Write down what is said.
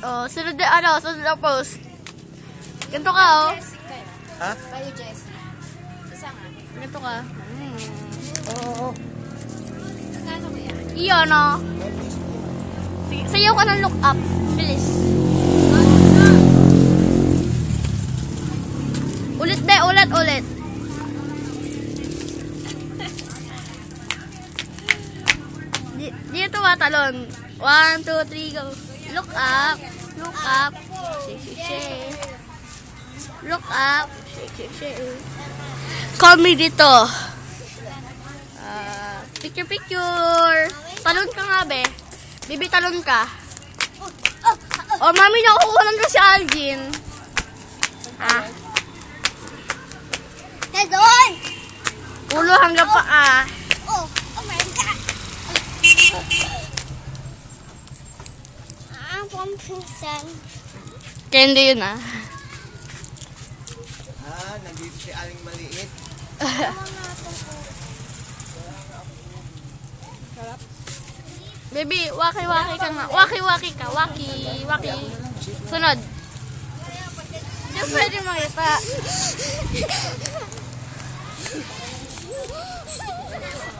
Oh, sunod na sunod na post. Ganito ka, oh. Ha? Kayo, Jessie. Isa nga. Ganito ka. Oo. Magkano ko yan? Iyon, oh. Sige, sayaw ka ng look up. Bilis. Ulit, be. Ulit. Dito talon. 1, 2, 3, go. Look up. Look up. Shake. Look up. Shake. Call me dito. Picture. Talon ka nga, be. Bibi, talon ka. Oh, mami, nakukuha na si Alvin. Doon! Ulo hanggang paa. Oh my God! Pampisan. Candy yun, Nandito si Aling Maliit. Baby, waki-waki ka nga. Waki-waki ka. Waki. Sunod. Hindi pwede makita.